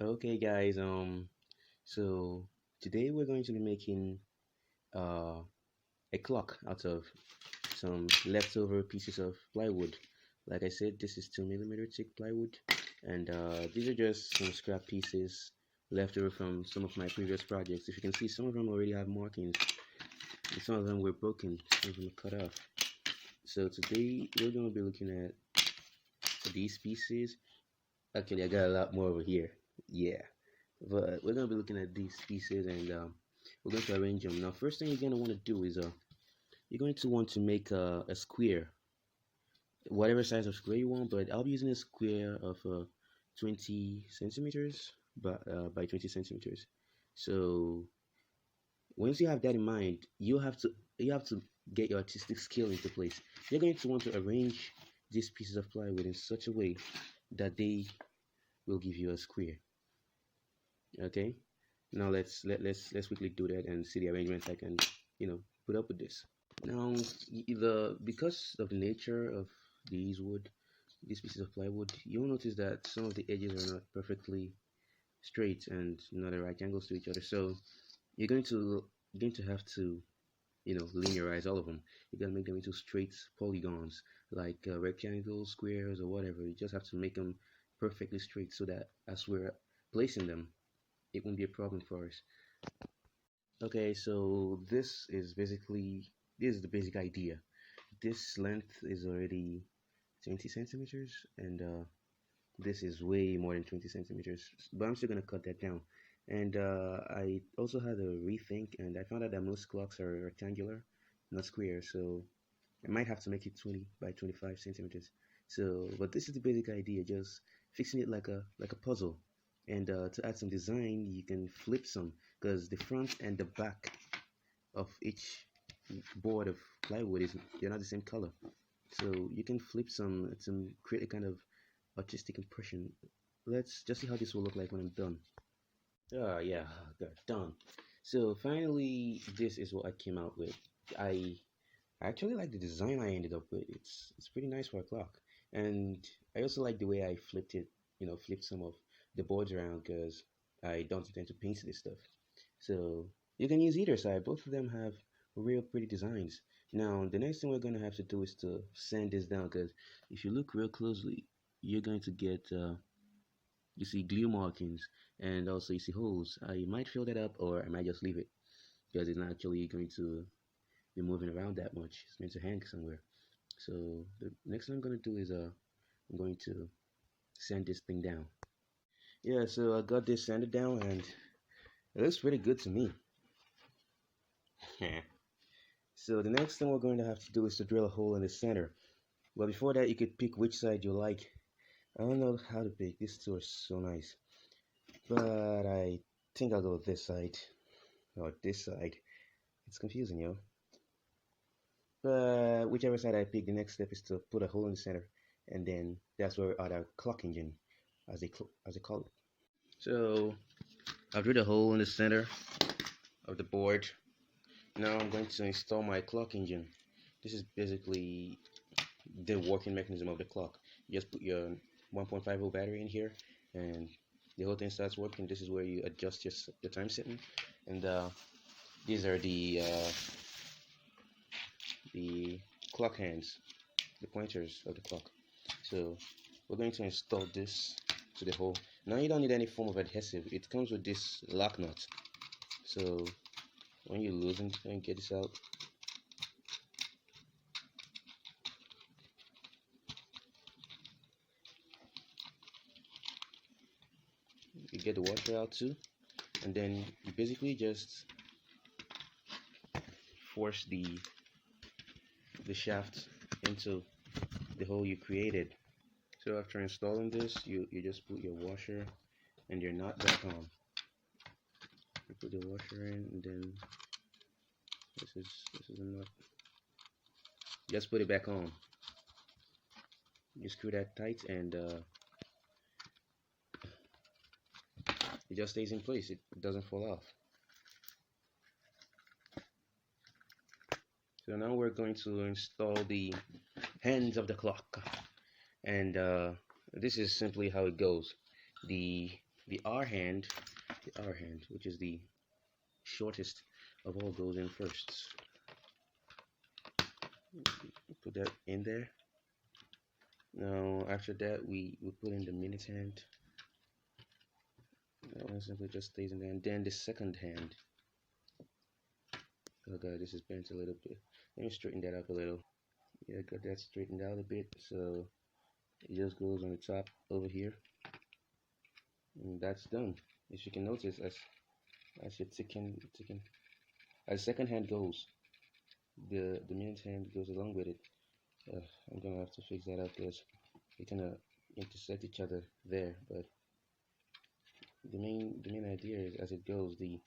Okay, guys. So today we're going to be making uh a clock out of some leftover pieces of plywood. Like I said, this is 2 millimeter thick plywood, and these are just some scrap pieces left over from some of my previous projects. If you can see, some of them already have markings, and some of them were broken, some of them were cut off. So today we're going to be looking at these pieces. Actually, I got a lot more over here. Yeah. But we're gonna be looking at these pieces and we're going to arrange them. Now, first thing you're gonna want to do is you're going to want to make a square, whatever size of square you want. But I'll be using a square of 20 centimeters by 20 centimeters. So once you have that in mind, you have to get your artistic skill into place. You're going to want to arrange these pieces of plywood in such a way that they will give you a square. Okay. Now let's quickly do that and see the arrangements I can put up with this. Now the because of the nature of these pieces of plywood, you'll notice that some of the edges are not perfectly straight and not at right angles to each other. So you're going to have to linearize all of them. You gotta make them into straight polygons like rectangles, squares, or whatever. You just have to make them perfectly straight so that as we're placing them, it won't be a problem for us. Okay, so this is the basic idea. This length is already 20 centimeters, and this is way more than 20 centimeters, but I'm still gonna cut that down. And I also had a rethink, and I found out that most clocks are rectangular, not square, so I might have to make it 20 by 25 centimeters. So, but this is the basic idea, just fixing it like a puzzle. And to add some design, you can flip some because the front and the back of each board of plywood is they're not the same color. So you can flip some to create a kind of artistic impression. Let's just see how this will look like when I'm done. Oh yeah, good, done. So finally, this is what I came out with. I I actually like the design I ended up with. It's pretty nice for a clock, and I also like the way I flipped it. Flipped some of the boards around because I don't intend to paint this stuff. So you can use either side. Both of them have real pretty designs. Now the next thing we're gonna have to do is to sand this down because if you look real closely, you're going to get you see glue markings and also you see holes. I might fill that up or I might just leave it because it's not actually going to be moving around that much. It's meant to hang somewhere. So the next thing I'm gonna do is I'm going to sand this thing down. Yeah, so I got this sanded down and it looks pretty good to me. So the next thing we're going to have to do is to drill a hole in the center. But before that, you could pick which side you like. I don't know how to pick. These two are so nice, but I think I'll go with this side or this side. It's confusing, yo. But whichever side I pick, the next step is to put a hole in the center, and then that's where we add our clock engine, as they call it. So I've drilled a hole in the center of the board. Now I'm going to install my clock engine. This is basically the working mechanism of the clock. You just put your 1.5 volt battery in here, and the whole thing starts working. This is where you adjust your time setting, and these are the clock hands, the pointers of the clock. So we're going to install this to the hole. Now you don't need any form of adhesive. It comes with this lock nut. So when you loosen and get this out, you get the washer out too, and then you basically just force the shaft into the hole you created. So after installing this, you just put your washer and your nut back on. You put the washer in, and then this is a nut. Just put it back on. You screw that tight, and it just stays in place. It doesn't fall off. So now we're going to install the hands of the clock, and this is simply how it goes. The the R hand, which is the shortest of all, goes in first. Put that in there. Now after that, we put in the minute hand. That one simply just stays in there, and then the second hand. Oh god, this is bent a little bit. Let me straighten that up a little. Yeah, got that straightened out a bit. So it just goes on the top over here, and that's done. As you can notice, as you ticking, as second hand goes, the minute hand goes along with it. I'm gonna have to fix that up because they kind of intersect each other there. But the main idea is, as it goes, the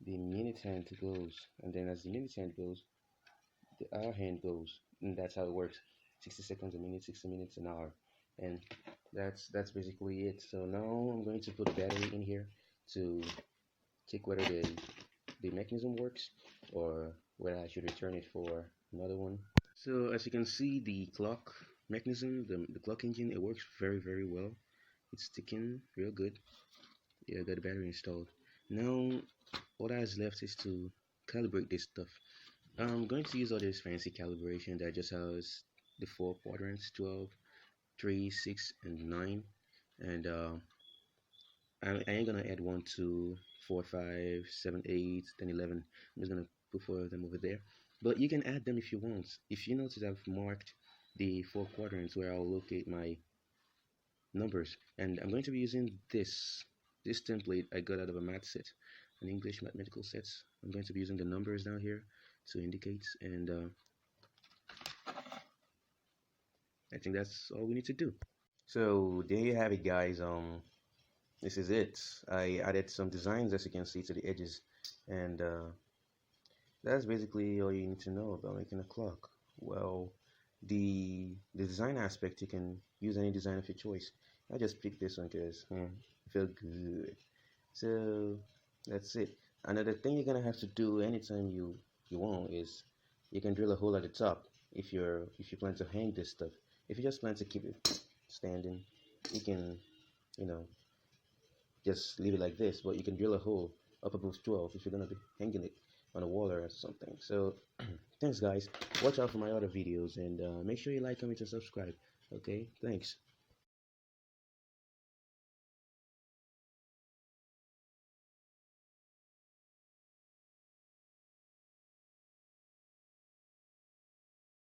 minute hand goes, and then as the minute hand goes, the hour hand goes, and that's how it works. 60 seconds a minute, 60 minutes an hour, and that's basically it. So now I'm going to put a battery in here to check whether the mechanism works or whether I should return it for another one. So as you can see, the clock mechanism, the clock engine, it works very well. It's ticking real good. Yeah, I got the battery installed. Now all that is left is to calibrate this stuff. I'm going to use all this fancy calibration that just has the 4 quadrants: 12, 3, 6, and 9. And I ain't gonna add 1, 2, 4, 5, 7, 8, 10, 11. I'm just gonna put 4 of them over there. But you can add them if you want. If you notice, I've marked the 4 quadrants where I'll locate my numbers, and I'm going to be using this template I got out of a math set, an English mathematical set. I'm going to be using the numbers down here to indicate, and I think that's all we need to do. So there you have it, guys. This is it. I added some designs, as you can see, to the edges, and that's basically all you need to know about making a clock. Well, the design aspect, you can use any design of your choice. I just picked this one because it felt good. So that's it. Another thing you're gonna have to do anytime you want is you can drill a hole at the top if you plan to hang this stuff. If you just plan to keep it standing, you can, you know, just leave it like this, but you can drill a hole up above 12 if you're gonna be hanging it on a wall or something. So thanks, guys. Watch out for my other videos, and make sure you like, comment, and subscribe. Okay, thanks.